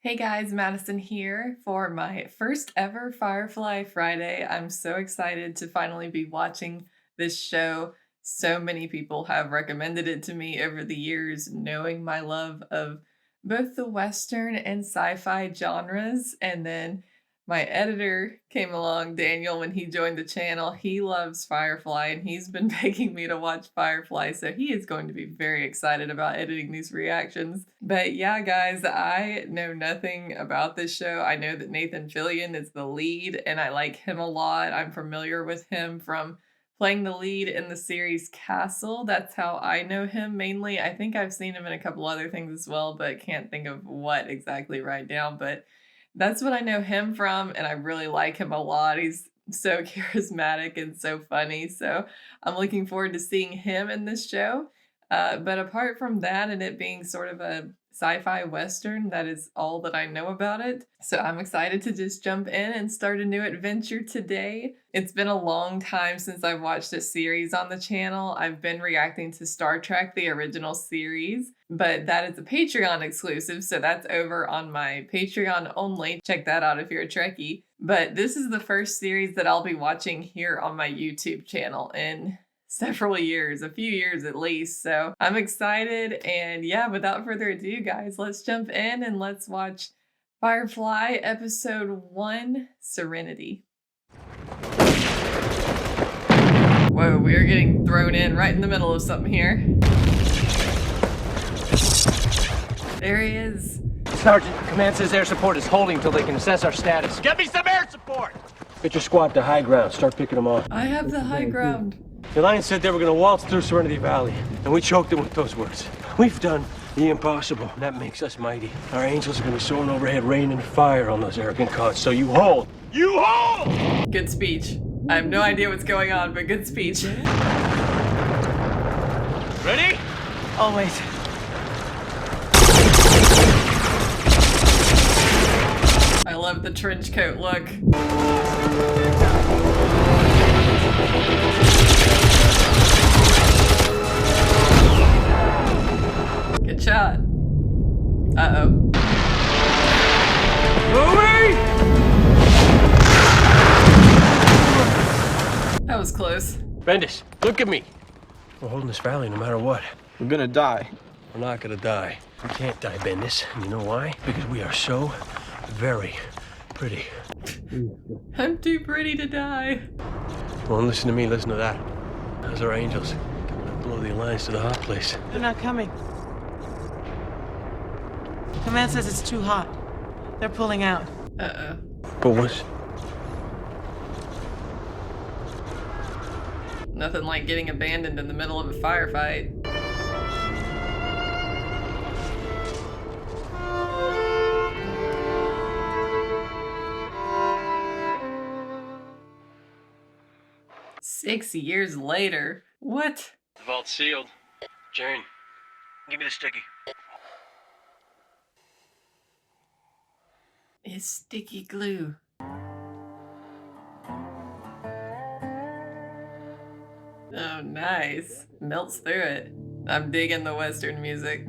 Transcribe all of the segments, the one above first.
Hey guys, Madison here for my first ever Firefly Friday. I'm so excited to finally be watching this show. So many people have recommended it to me over the years, knowing my love of both the Western and sci-fi genres. And then my editor came along, Daniel, when he joined the channel. He loves Firefly and he's been begging me to watch Firefly, so he is going to be very excited about editing these reactions. But yeah, guys, I know nothing about this show. I know that Nathan Fillion is the lead and I like him a lot. I'm familiar with him from playing the lead in the series Castle. That's how I know him mainly. I think I've seen him in a couple other things as well, but can't think of what exactly right now. But that's what I know him from, and I really like him a lot. He's so charismatic and so funny, so I'm looking forward to seeing him in this show. But apart from that and it being sort of a sci-fi western, that is all that I know about it. So I'm excited to just jump in and start a new adventure today. It's been a long time since I've watched a series on the channel. I've been reacting to Star Trek, the original series, but that is a Patreon exclusive, so that's over on my Patreon only. Check that out if you're a Trekkie. But this is the first series that I'll be watching here on my YouTube channel in several years, a few years at least. So I'm excited, and yeah, without further ado, guys, let's jump in and let's watch Firefly episode 1, Serenity. Whoa, we are getting thrown in right in the middle of something here. There he is. Sergeant, command says air support is holding until they can assess our status. Get me some air support! Get your squad to high ground. Start picking them off. I have the high ground. The Alliance said they were going to waltz through Serenity Valley, and we choked them with those words. We've done the impossible, and that makes us mighty. Our angels are going to be soaring overhead, raining fire on those arrogant cons, so you hold. You hold! Good speech. I have no idea what's going on, but good speech. Ready? Always. I love the trench coat look. Good shot. Uh-oh. Movie! That was close. Bendis, look at me. We're holding this valley no matter what. We're gonna die. We're not gonna die. We can't die, Bendis. And you know why? Because we are so very pretty. I'm too pretty to die. Well, listen to me, listen to that. Those are angels. Coming to blow the Alliance to the hot place. They're not coming. Command says it's too hot. They're pulling out. Uh-oh. But what? Nothing like getting abandoned in the middle of a firefight. Six years later? What? The vault's sealed. Jane, give me the sticky. It's sticky glue. Oh, nice. Melts through it. I'm digging the Western music.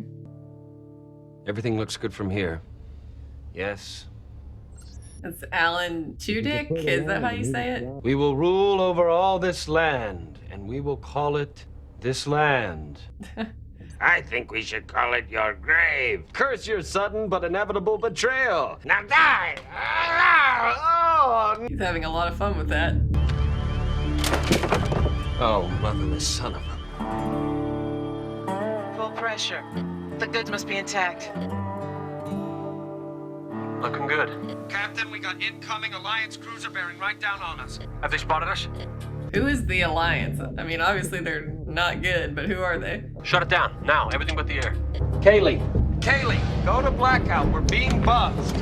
Everything looks good from here. Yes. It's Alan Tudyk? Is that how you say it? We will rule over all this land, and we will call it this land. I think we should call it your grave. Curse your sudden but inevitable betrayal. Now die! He's having a lot of fun with that. Oh, motherless son of a... Full pressure. The goods must be intact. Looking good. Captain, we got incoming Alliance cruiser bearing right down on us. Have they spotted us? Who is the Alliance? I mean, obviously they're not good, but who are they? Shut it down, now, everything but the air. Kaylee, go to blackout. We're being buzzed.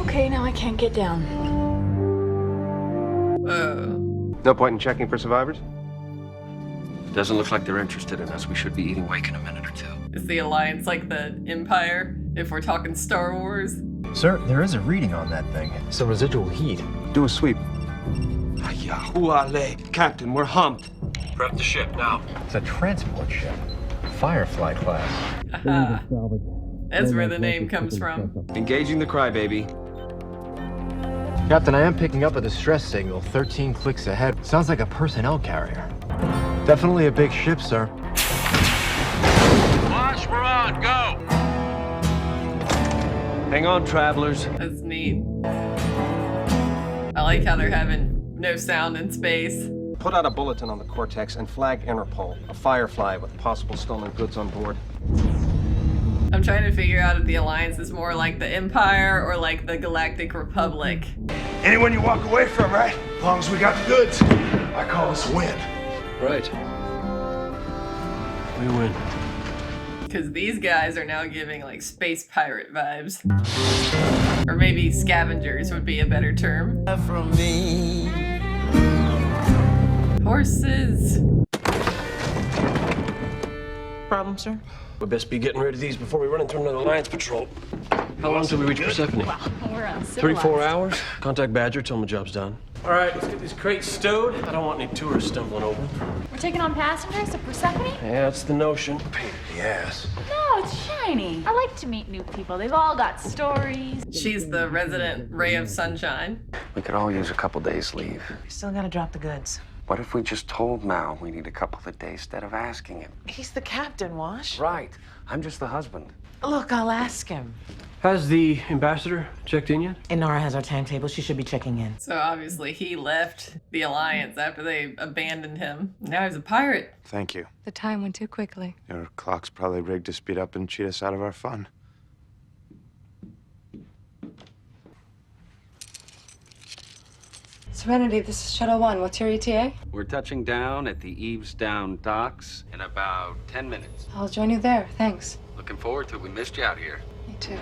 Okay, now I can't get down. Whoa. No point in checking for survivors? Doesn't look like they're interested in us. We should be eating wake in a minute or two. Is the Alliance like the Empire, if we're talking Star Wars? Sir, there is a reading on that thing. Some residual heat. Do a sweep. Captain, we're humped. Prep the ship now. It's a transport ship. Firefly class. Haha. That's where the name comes from. Engaging the crybaby. Captain, I am picking up a distress signal 13 clicks ahead. Sounds like a personnel carrier. Definitely a big ship, sir. Wash, we're on, go! Hang on, travelers. That's neat. I like how they're having no sound in space. Put out a bulletin on the Cortex and flag Interpol. A Firefly with possible stolen goods on board. I'm trying to figure out if the Alliance is more like the Empire or like the Galactic Republic. Anyone you walk away from, right? As long as we got the goods. I call this a win. Right. We win. Because these guys are now giving like space pirate vibes. Or maybe scavengers would be a better term. From me. Horses. Problem, sir? We best be getting rid of these before we run into another Alliance patrol. How long till we reach Persephone? We're on 34 hours. Contact Badger, tell him the job's done. All right, let's get these crates stowed. I don't want any tourists stumbling over. We're taking on passengers to Persephone? Yeah, that's the notion. Pain in the ass. No, it's shiny. I like to meet new people. They've all got stories. She's the resident ray of sunshine. We could all use a couple days leave. We still gotta drop the goods. What if we just told Mal we need a couple of days instead of asking him? He's the captain, Wash. Right. I'm just the husband. Look, I'll ask him. Has the ambassador checked in yet? Inara has our timetable. She should be checking in. So obviously he left the Alliance after they abandoned him. Now he's a pirate. Thank you. The time went too quickly. Your clock's probably rigged to speed up and cheat us out of our fun. Serenity, this is Shuttle 1. What's your ETA? We're touching down at the Eves Down docks in about 10 minutes. I'll join you there. Thanks. Looking forward to it. We missed you out here. Me too.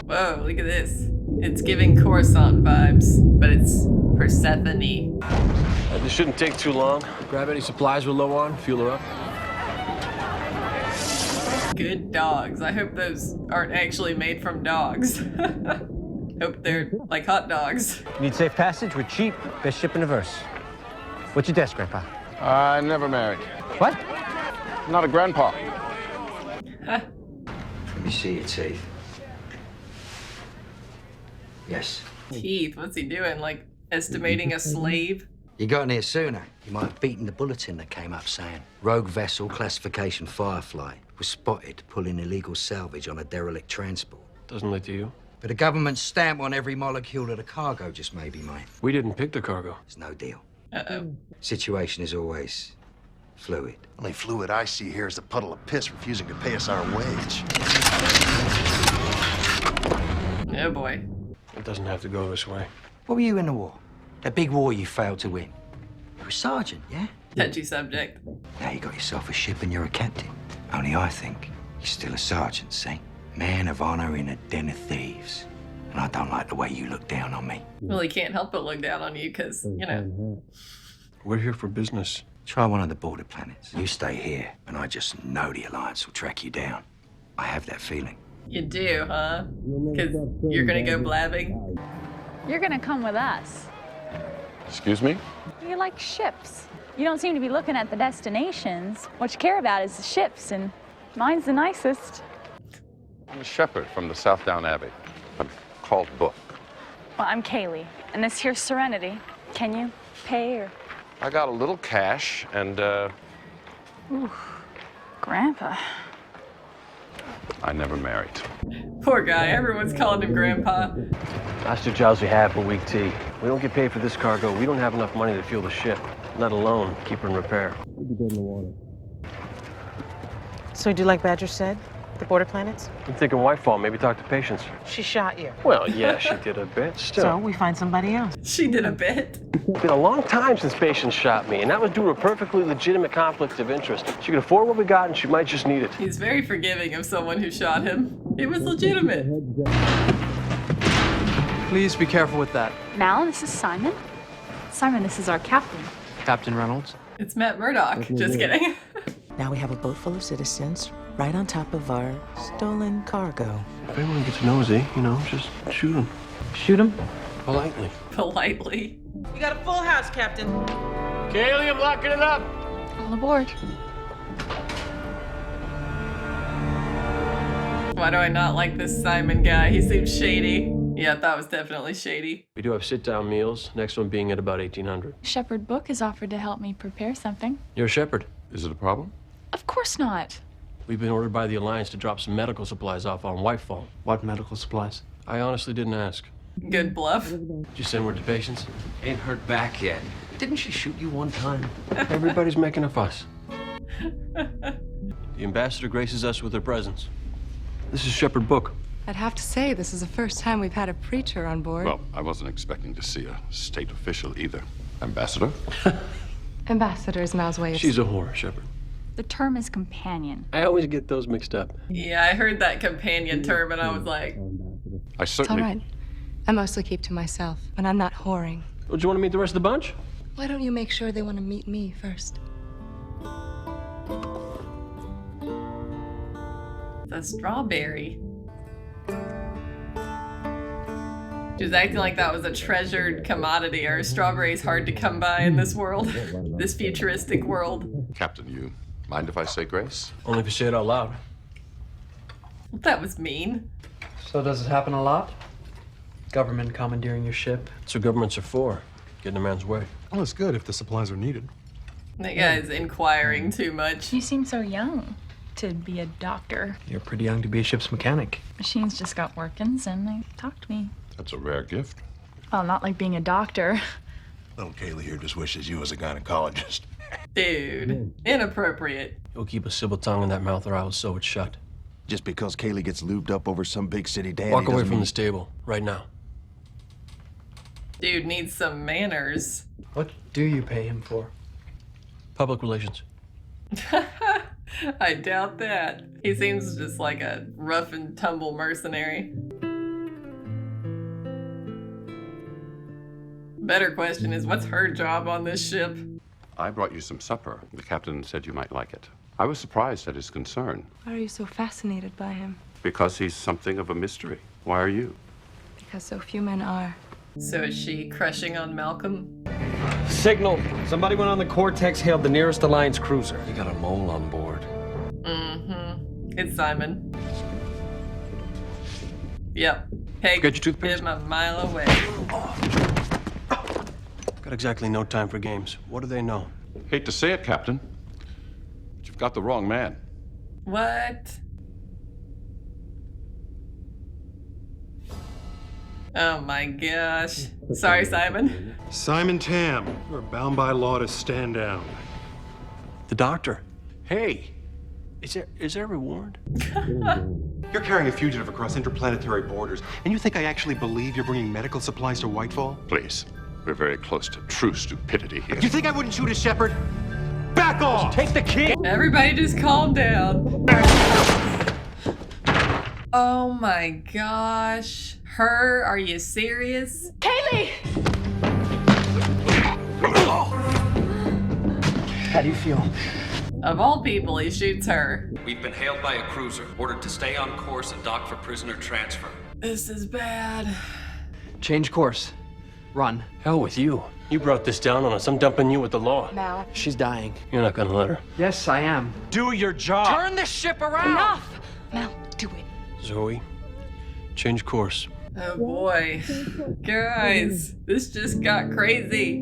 Whoa, look at this. It's giving Coruscant vibes, but it's Persephone. This shouldn't take too long. Grab any supplies we're low on, fuel her up. Good dogs. I hope those aren't actually made from dogs. Hope they're like hot dogs. Need safe passage? We're cheap. Best ship in the verse. What's your desk, Grandpa? I never married. What? Not a grandpa. Let me see your teeth. Yes. Teeth, what's he doing? Like estimating a slave? You got in here sooner, you might have beaten the bulletin that came up saying rogue vessel classification Firefly was spotted pulling illegal salvage on a derelict transport. Doesn't look to you. But a government stamp on every molecule of the cargo just maybe, mate. We didn't pick the cargo. It's no deal. Uh-oh. Situation is always fluid. Only fluid I see here is a puddle of piss refusing to pay us our wage. Oh boy. It doesn't have to go this way. What were you in the war? That big war you failed to win? You're a sergeant, yeah? Touchy subject. Now you got yourself a ship and you're a captain. Only I think you're still a sergeant, see? Man of honor in a den of thieves. And I don't like the way you look down on me. Well, he can't help but look down on you because, you know. We're here for business. Try one of the border planets. You stay here, and I just know the Alliance will track you down. I have that feeling. You do, huh? Because you're gonna go blabbing? You're gonna come with us. Excuse me? You like ships. You don't seem to be looking at the destinations. What you care about is the ships, and mine's the nicest. I'm a shepherd from the South Down Abbey. I'm called Book. Well, I'm Kaylee, and this here's Serenity. Can you pay or? I got a little cash and, Ooh, Grandpa. I never married. Poor guy, everyone's calling him Grandpa. Last 2 jobs we had for week T. We don't get paid for this cargo. We don't have enough money to fuel the ship, let alone keep her in repair. We'll be dead in the water. So you do like Badger said? The border planets? I'm thinking Whitefall, maybe talk to Patience. She shot you. Well, yeah, she did a bit. Still. So we find somebody else. She did a bit. It's been a long time since Patience shot me, and that was due to a perfectly legitimate conflict of interest. She could afford what we got, and she might just need it. He's very forgiving of someone who shot him. It was legitimate. Please be careful with that. Mal, this is Simon. Simon, this is our captain. Captain Reynolds. It's Matt Murdock. Just kidding. Now we have a boat full of citizens right on top of our stolen cargo. If anyone gets nosy, just shoot them. Shoot him? Politely. Politely. We got a full house, Captain. Kaylee, I'm locking it up. All aboard. Why do I not like this Simon guy? He seems shady. Yeah, that was definitely shady. We do have sit-down meals, next one being at about 1800. Shepherd Book has offered to help me prepare something. You're a shepherd. Is it a problem? Of course not. We've been ordered by the Alliance to drop some medical supplies off on Whitefall. What medical supplies? I honestly didn't ask. Good bluff. Did you send word to patients? Ain't hurt back yet. Didn't she shoot you one time? Everybody's making a fuss. The ambassador graces us with her presence. This is Shepherd Book. I'd have to say, this is the first time we've had a preacher on board. Well, I wasn't expecting to see a state official either. Ambassador? Ambassador's Mal's way of... She's a whore, Shepherd. The term is companion. I always get those mixed up. Yeah, I heard that companion term and I was like... I certainly... It's all right. I mostly keep to myself when I'm not whoring. Well, do you want to meet the rest of the bunch? Why don't you make sure they want to meet me first? The strawberry. She was acting like that was a treasured commodity. Are strawberries hard to come by in this world? This futuristic world? Captain, you mind if I say grace? Only if you say it out loud. That was mean. So does it happen a lot? Government commandeering your ship? That's what governments are for. Getting a man's way. Well, it's good if the supplies are needed. That guy's inquiring too much. You seem so young to be a doctor. You're pretty young to be a ship's mechanic. Machines just got workings and they talked to me. That's a rare gift. Well, not like being a doctor. Little Kaylee here just wishes you was a gynecologist. Dude, inappropriate. You'll keep a civil tongue in that mouth or I will sew it shut. Just because Kaylee gets lubed up over some big city daddy Walk away doesn't from mean... this table, right now. Dude needs some manners. What do you pay him for? Public relations. I doubt that. He seems just like a rough and tumble mercenary. Better question is, what's her job on this ship? I brought you some supper. The captain said you might like it. I was surprised at his concern. Why are you so fascinated by him? Because he's something of a mystery. Why are you? Because so few men are. So is she crushing on Malcolm? Signal. Somebody went on the Cortex, hailed the nearest Alliance cruiser. You got a mole on board. Mm-hmm. It's Simon. Yep. Hey, Get your toothpicks. him a mile away. Got exactly no time for games. What do they know? Hate to say it, Captain, but you've got the wrong man. What? Oh my gosh. Sorry, Simon. Simon Tam, you are bound by law to stand down. The doctor. Hey, is there a reward? You're carrying a fugitive across interplanetary borders, and you think I actually believe you're bringing medical supplies to Whitefall? Please, we're very close to true stupidity here. You think I wouldn't shoot a shepherd? Back off! Take the key! Everybody just calm down. Oh my gosh. Her? Are you serious? Kaylee! How do you feel? Of all people, he shoots her. We've been hailed by a cruiser, ordered to stay on course and dock for prisoner transfer. This is bad. Change course. Run. Hell with you. You brought this down on us. I'm dumping you with the law. Mal. She's dying. You're not gonna let her. Yes, I am. Do your job! Turn this ship around! Enough! Mal, do it. Zoe, change course. Oh boy. Guys, this just got crazy.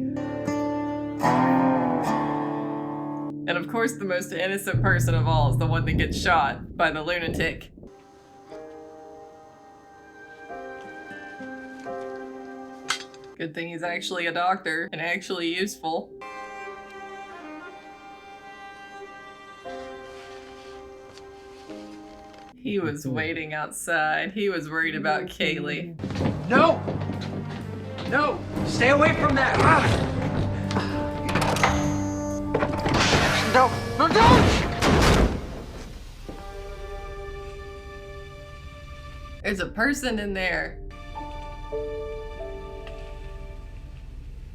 And of course, the most innocent person of all is the one that gets shot by the lunatic. Good thing he's actually a doctor and actually useful. He was waiting outside. He was worried about Kaylee. No! No! Stay away from that! No! No, don't! There's a person in there.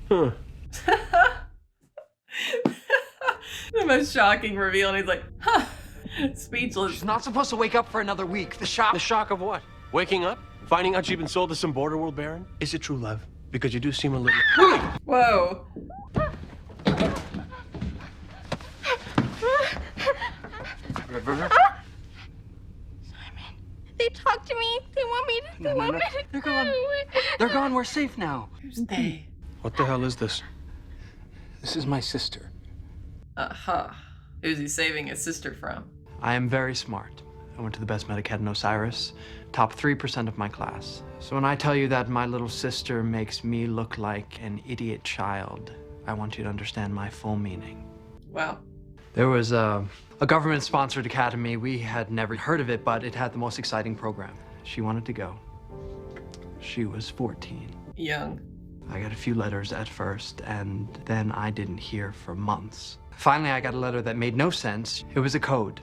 Huh. The most shocking reveal, and he's like, huh. Speechless. She's not supposed to wake up for another week. The shock. The shock of what? Waking up? Finding out you've been sold to some border world baron? Is it true love? Because you do seem a little... Whoa. Simon, they to me. They want me to. They want me to. They're gone. They're gone. We're safe now. Who's they? What the hell is this? This is my sister. Uh-huh. Who's he saving his sister from? I am very smart. I went to the best medic head in Osiris, top 3% of my class. So when I tell you that my little sister makes me look like an idiot child, I want you to understand my full meaning. Wow. There was a government-sponsored academy. We had never heard of it, but it had the most exciting program. She wanted to go. She was 14. Young. I got a few letters at first, and then I didn't hear for months. Finally, I got a letter that made no sense. It was a code.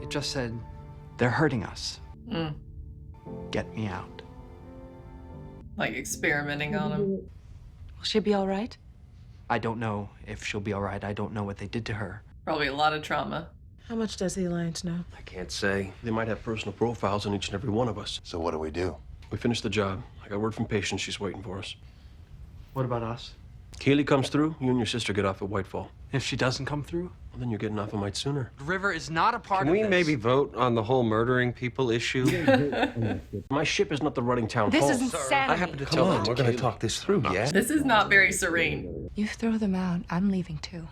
It just said, "They're hurting us. Get me out." Like experimenting on him. Will she be all right? I don't know if she'll be all right. I don't know what they did to her. Probably a lot of trauma. How much does the Alliance know? I can't say. They might have personal profiles on each and every one of us. So what do we do? We finished the job. I got word from Patience. She's waiting for us. What about us? Keely comes through, you and your sister get off at Whitefall. If she doesn't come through? Well, then you're getting off a mite sooner. River is not a part Can of we this. maybe vote on the whole murdering people issue? My ship is not the rutting town This hall. is insanity. I happen to Come tell on, that to we're gonna Kaylee. talk this through, yeah? This is not very serene. You throw them out. I'm leaving too.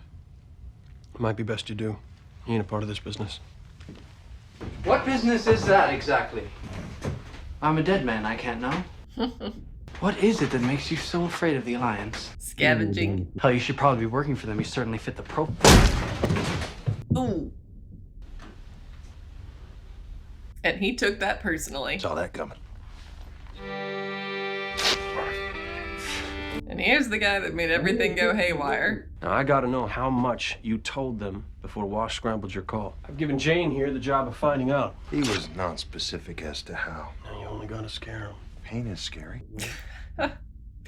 It might be best you do. You ain't a part of this business. What business is that exactly? I'm a dead man. I can't know. What is it that makes you so afraid of the Alliance? Scavenging. Hell, you should probably be working for them. You certainly fit the profile. Ooh. And he took that personally. Saw that coming. And here's the guy that made everything go haywire. Now, I gotta know how much you told them before Wash scrambled your call. I've given Jane here the job of finding out. He was non-specific as to how. Now, you only gotta scare him. Pain is scary.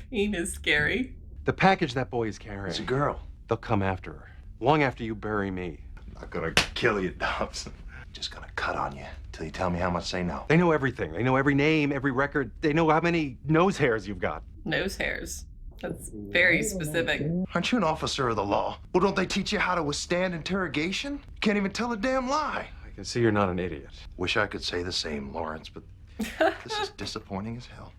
Pain is scary. The package that boy is carrying. It's a girl. They'll come after her. Long after you bury me. I'm not gonna kill you, Dobson. Just gonna cut on you till you tell me how much they know. They know everything. They know every name, every record. They know how many nose hairs you've got. Nose hairs. That's very specific. Aren't you an officer of the law? Well, don't they teach you how to withstand interrogation? You can't even tell a damn lie. I can see you're not an idiot. Wish I could say the same, Lawrence, but this is disappointing as hell.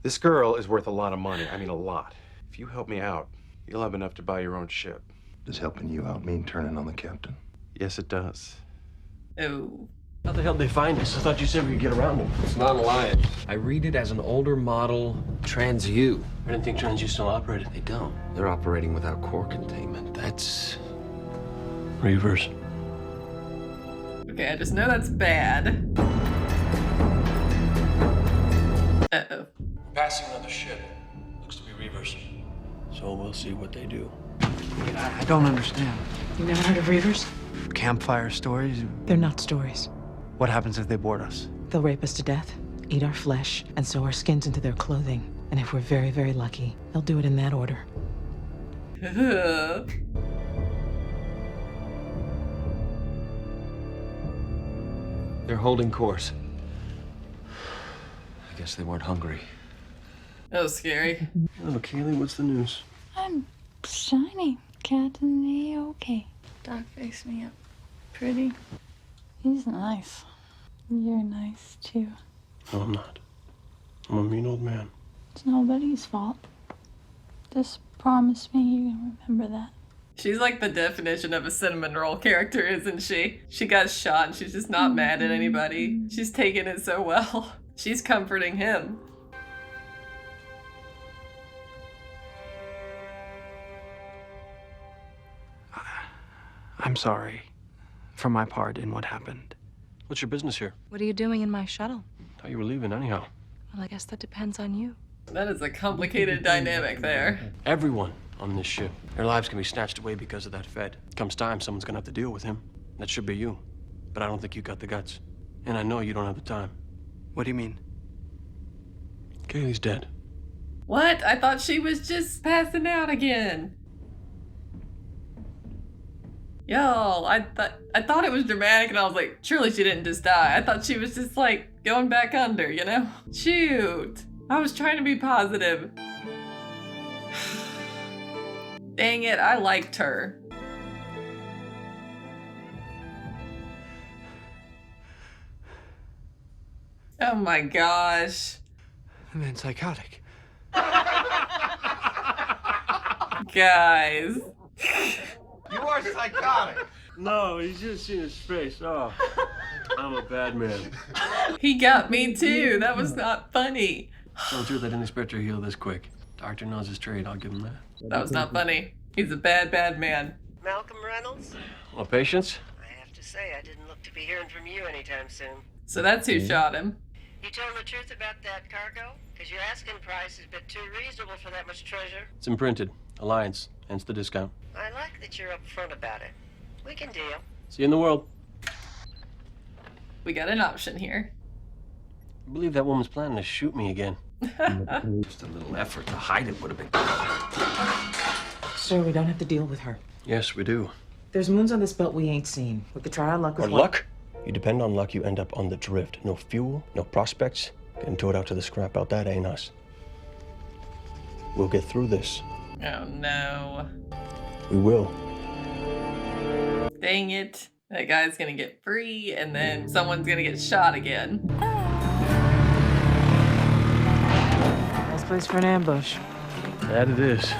This girl is worth a lot of money. I mean, a lot. If you help me out, you'll have enough to buy your own ship. Does helping you out mean turning on the captain? Yes, it does. Oh. How the hell did they find us? I thought you said we could get around them. It's not Alliance. I read it as an older model Trans-U. I didn't think Trans-U still operated. They don't. They're operating without core containment. That's... Reavers. Okay, I just know that's bad. Uh-oh. Passing another ship. Looks to be Reavers. So we'll see what they do. I don't understand. You never heard of Reavers? Campfire stories? They're not stories. What happens if they board us? They'll rape us to death, eat our flesh, and sew our skins into their clothing. And if we're very, very lucky, they'll do it in that order. They're holding course. I guess they weren't hungry. That was scary. Oh, Kaylee, what's the news? I'm shiny. Captain A-OK. Doc fixed me up. Pretty. He's nice. You're nice, too. No, I'm not. I'm a mean old man. It's nobody's fault. Just promise me you're gonna remember that. She's like the definition of a cinnamon roll character, isn't she? She got shot and she's just not mad at anybody. She's taking it so well. She's comforting him. I'm sorry for my part in what happened. What's your business here? What are you doing in my shuttle? Thought you were leaving anyhow. Well, I guess that depends on you. That is a complicated dynamic there. Everyone on this ship, their lives can be snatched away because of that Fed. Comes time, someone's gonna have to deal with him. That should be you. But I don't think you got the guts. And I know you don't have the time. What do you mean? Kaylee's dead. What? I thought she was just passing out again. Y'all, I thought it was dramatic and I was like, surely she didn't just die. I thought she was just like going back under, you know? Shoot. I was trying to be positive. Dang it, I liked her. Oh my gosh. The man's psychotic. Guys. You are psychotic. No, he's just seen his face. Oh, I'm a bad man. He got me too. That was not funny. So true that an inspector healed this quick. Doctor knows his trade, I'll give him that. That was not funny. He's a bad, bad man. Malcolm Reynolds? Well, patience? I have to say, I didn't look to be hearing from you anytime soon. So that's who shot him. You telling the truth about that cargo? Because your asking price is a bit too reasonable for that much treasure. It's imprinted. Alliance, hence the discount. I like that you're upfront about it. We can deal. See you in the world. We got an option here. I believe that woman's planning to shoot me again. Just a little effort to hide it would have been. Sir, we don't have to deal with her. Yes, we do. There's moons on this belt we ain't seen. We could try our luck with Or one. luck? You depend on luck, you end up on the drift. No fuel, no prospects. Getting towed out to the scrap belt, that ain't us. We'll get through this. Oh no. We will. Dang it. That guy's gonna get free and then someone's gonna get shot again. Nice place for an ambush. That it is.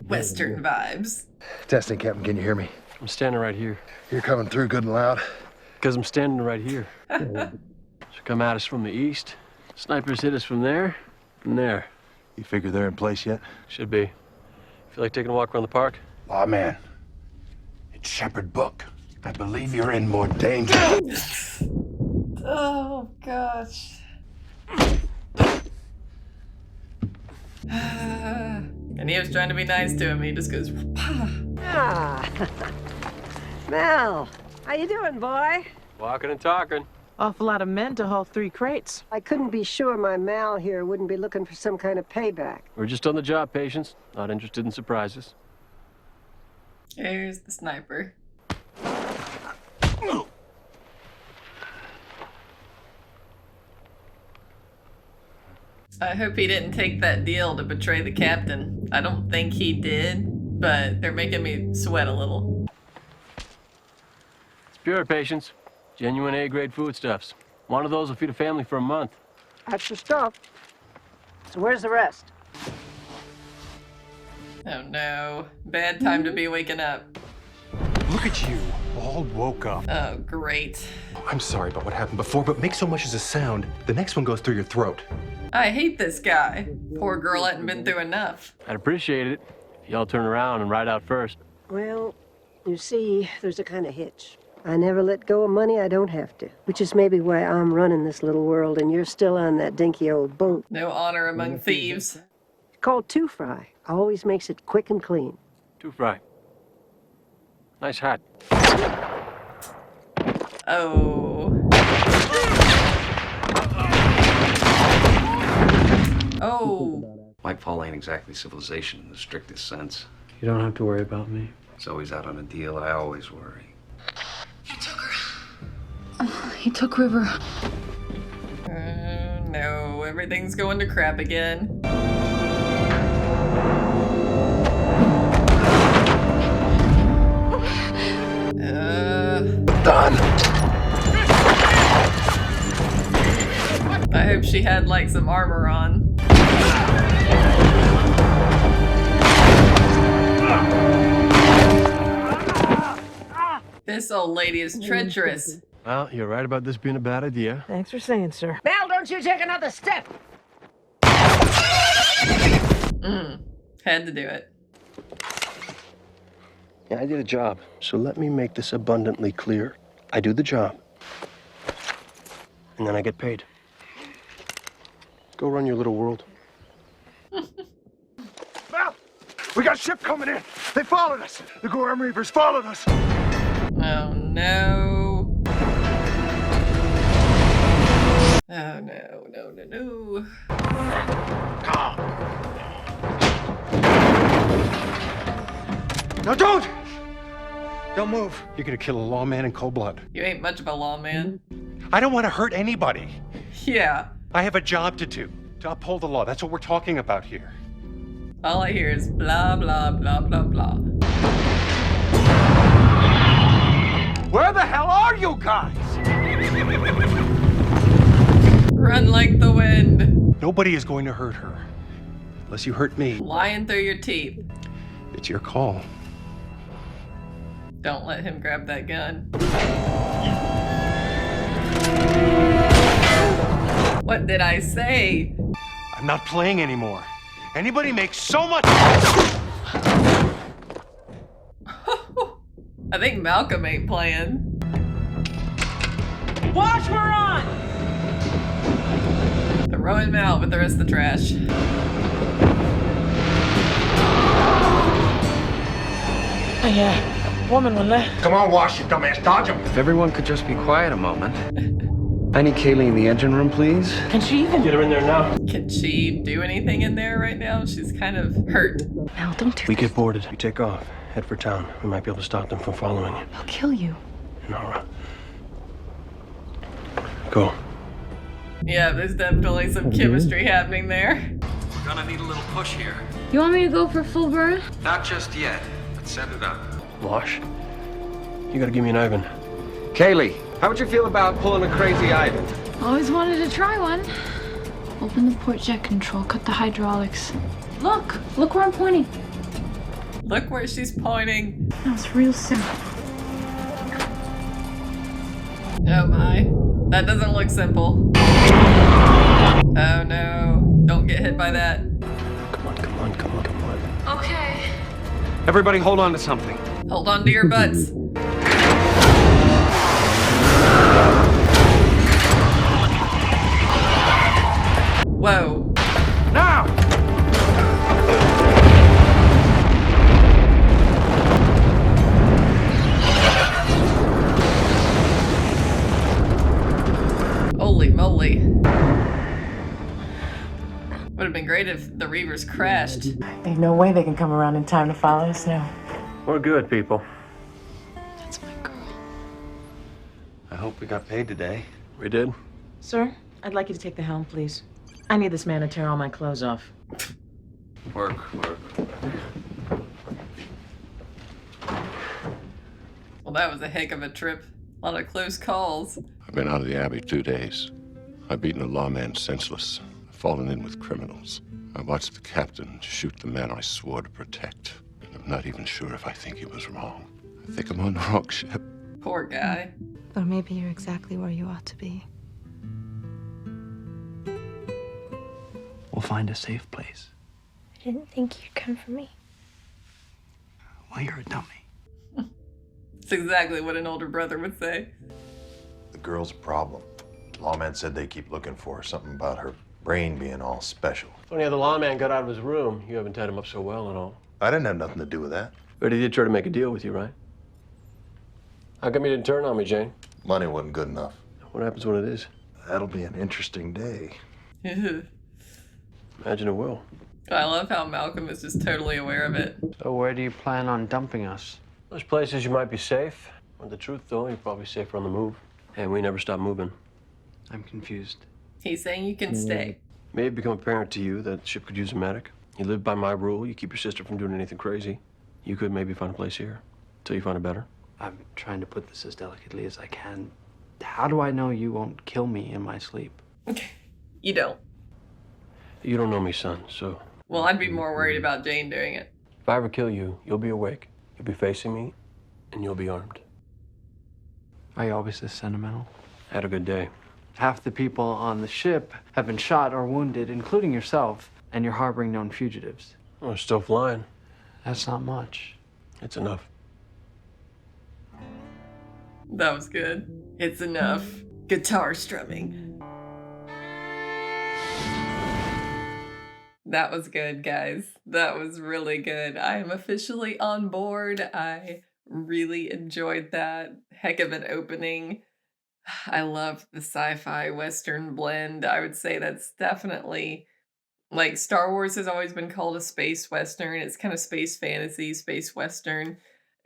Western vibes. Testing, Captain, can you hear me? I'm standing right here. You're coming through good and loud? Because I'm standing right here. So come at us from the east. Snipers hit us from there and there. You figure they're in place yet? Should be. Feel like taking a walk around the park? Aw, man. It's Shepherd Book. I believe you're in more danger. Oh gosh. And he was trying to be nice to him. He just goes, Ah. Mel, how you doing, boy? Walking and talking. Awful lot of men to haul 3 crates. I couldn't be sure my Mal here wouldn't be looking for some kind of payback. We're just on the job, Patience. Not interested in surprises. here's the sniper. I hope he didn't take that deal to betray the captain. I don't think he did, but they're making me sweat a little. It's pure, Patience. Genuine A-grade foodstuffs. One of those will feed a family for a month. That's the stuff. So where's the rest? Oh no. Bad time to be waking up. Look at you, all woke up. Oh, great. I'm sorry about what happened before, but make so much as a sound, the next one goes through your throat. I hate this guy. Poor girl hadn't been through enough. I'd appreciate it if y'all turn around and ride out first. Well, you see, there's a kind of hitch. I never let go of money I don't have to, which is maybe why I'm running this little world and you're still on that dinky old boat. No honor among thieves. It's called two-fry. Always makes it quick and clean. Two-fry. Nice hat. Oh. Oh. Nightfall ain't exactly civilization in the strictest sense. You don't have to worry about me. It's always out on a deal. I always worry. He took River. No, everything's going to crap again. Done. I hope she had like some armor on. This old lady is treacherous. Well, you're right about this being a bad idea. Thanks for saying, sir. Mel, don't you take another step! Had to do it. Yeah, I did a job, so let me make this abundantly clear. I do the job, and then I get paid. Go run your little world. Mel, we got a ship coming in. They followed us. The Gorham Reapers followed us. Oh no. Oh no, no, no, no. No, don't! Don't move. You're gonna kill a lawman in cold blood. You ain't much of a lawman. I don't want to hurt anybody. Yeah. I have a job to do, to uphold the law. That's what we're talking about here. All I hear is blah, blah, blah, blah, blah. Where the hell are you guys? Run like the wind. Nobody is going to hurt her. Unless you hurt me. Lying through your teeth. It's your call. Don't let him grab that gun. What did I say? I'm not playing anymore. Anybody makes so much. I think Malcolm ain't playing. Watch, we're on! Throwing him out with the rest of the trash. Woman will let. Come on, Wash, you dumbass. Dodge him. If everyone could just be quiet a moment. I need Kaylee in the engine room, please. Can she even get her in there now? Can she do anything in there right now? She's kind of hurt. Mel, don't do We get boarded. We take off. Head for town. We might be able to stop them from following you. They'll kill you. Nora. Go. Yeah, there's definitely some chemistry happening there. We're gonna need a little push here. You want me to go for full burn? Not just yet, but set it up. Wash. You gotta give me an Ivan. Kaylee, how would you feel about pulling a crazy Ivan? Always wanted to try one. Open the port jet control, cut the hydraulics. Look where I'm pointing. Look where she's pointing. That was real simple. Oh my. That doesn't look simple. Oh no. Don't get hit by that. Come on, come on, come on, come on. Okay. Everybody hold on to something. Hold on to your butts. Whoa. Now! Holy moly. Would have been great if the Reavers crashed. Ain't no way they can come around in time to follow us now. We're good, people. That's my girl. I hope we got paid today. We did? Sir, I'd like you to take the helm, please. I need this man to tear all my clothes off. Work. Well, that was a heck of a trip. A lot of close calls. I've been out of the Abbey 2 days. I've beaten a lawman senseless. I've fallen in with criminals. I watched the captain shoot the man I swore to protect. And I'm not even sure if I think he was wrong. I think I'm on the wrong ship. Poor guy. Or maybe you're exactly where you ought to be. We'll find a safe place. I didn't think you'd come for me. Well, you're a dummy. It's exactly what an older brother would say. The girl's a problem. Lawman said they keep looking for her, something about her brain being all special. Funny how the lawman got out of his room. You haven't tied him up so well at all. I didn't have nothing to do with that. But he did try to make a deal with you, right? How come you didn't turn on me, Jane? Money wasn't good enough. What happens when it is? That'll be an interesting day. Imagine it will. I love how Malcolm is just totally aware of it. So where do you plan on dumping us? Those places you might be safe. But the truth, though, you're probably safer on the move. And we never stop moving. I'm confused. He's saying you can stay. May it become apparent to you that the ship could use a medic. You live by my rule. You keep your sister from doing anything crazy. You could maybe find a place here. Till you find a better. I'm trying to put this as delicately as I can. How do I know you won't kill me in my sleep? You don't. You don't know me, son, so... Well, I'd be more worried about Jane doing it. If I ever kill you, you'll be awake. You'll be facing me, and you'll be armed. Are you always this sentimental? Had a good day. Half the people on the ship have been shot or wounded, including yourself, and you're harboring known fugitives. Well, we're still flying. That's not much. It's enough. That was good. It's enough. Guitar strumming. That was good, guys. That was really good. I am officially on board. I really enjoyed that. Heck of an opening. I love the sci-fi Western blend. I would say that's definitely, like, Star Wars has always been called a space Western. It's kind of space fantasy, space Western.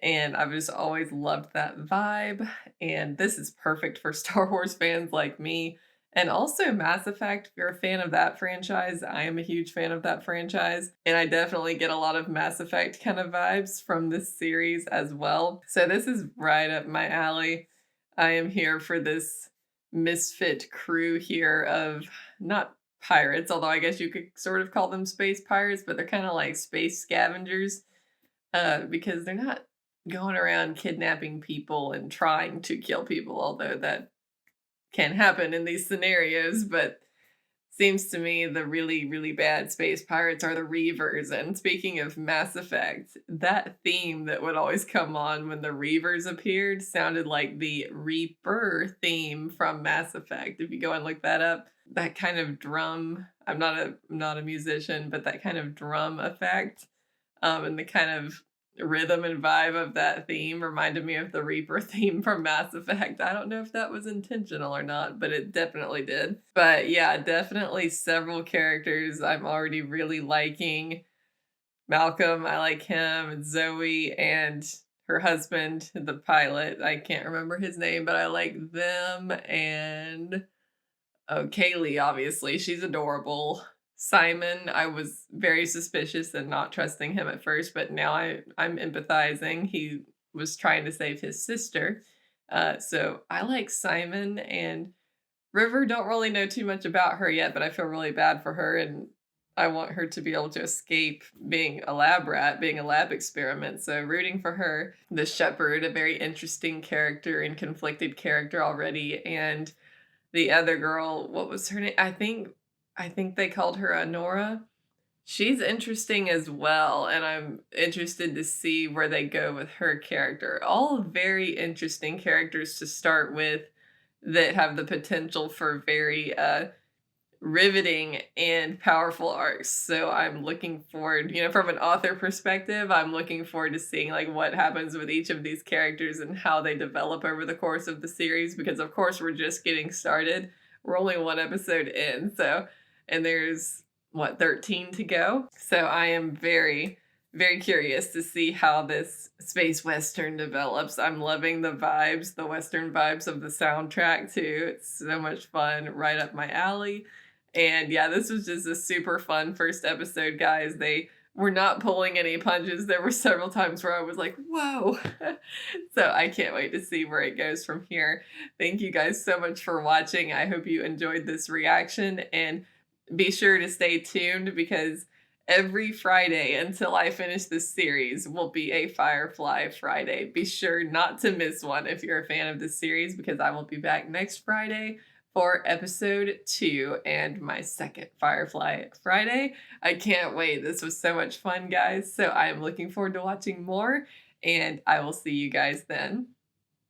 And I've just always loved that vibe. And this is perfect for Star Wars fans like me. And also Mass Effect, if you're a fan of that franchise, I am a huge fan of that franchise. And I definitely get a lot of Mass Effect kind of vibes from this series as well. So this is right up my alley. I am here for this misfit crew here of not pirates, although I guess you could sort of call them space pirates, but they're kind of like space scavengers because they're not going around kidnapping people and trying to kill people, although that can happen in these scenarios. But seems to me the really, really bad space pirates are the Reavers. And speaking of Mass Effect, that theme that would always come on when the Reavers appeared sounded like the Reaper theme from Mass Effect. If you go and look that up, that kind of drum, I'm not a musician, but that kind of drum effect and the kind of rhythm and vibe of that theme reminded me of the Reaper theme from Mass Effect. I don't know if that was intentional or not, but it definitely did. But yeah, definitely several characters I'm already really liking. Malcolm, I like him, Zoe, and her husband, the pilot. I can't remember his name, but I like them. And Kaylee, obviously, she's adorable. Simon, I was very suspicious and not trusting him at first, but now I'm empathizing. He was trying to save his sister. So I like Simon, and River, don't really know too much about her yet, but I feel really bad for her, and I want her to be able to escape being a lab rat, being a lab experiment. So rooting for her. The Shepherd, a very interesting character and conflicted character already. And the other girl, what was her name? I think they called her Honora. She's interesting as well, and I'm interested to see where they go with her character. All very interesting characters to start with that have the potential for very riveting and powerful arcs. So I'm looking forward, from an author perspective, I'm looking forward to seeing like what happens with each of these characters and how they develop over the course of the series, because of course we're just getting started. We're only one episode in, and there's 13 to go. So I am very, very curious to see how this space western develops. I'm loving the vibes, the western vibes of the soundtrack too. It's so much fun, right up my alley. And yeah, this was just a super fun first episode, guys. They were not pulling any punches. There were several times where I was like, whoa. So I can't wait to see where it goes from here. Thank you guys so much for watching. I hope you enjoyed this reaction, and be sure to stay tuned because every Friday until I finish this series will be a Firefly Friday. Be sure not to miss one if you're a fan of this series, because I will be back next Friday for episode 2 and my second Firefly Friday. I can't wait. This was so much fun, guys. So I am looking forward to watching more, and I will see you guys then.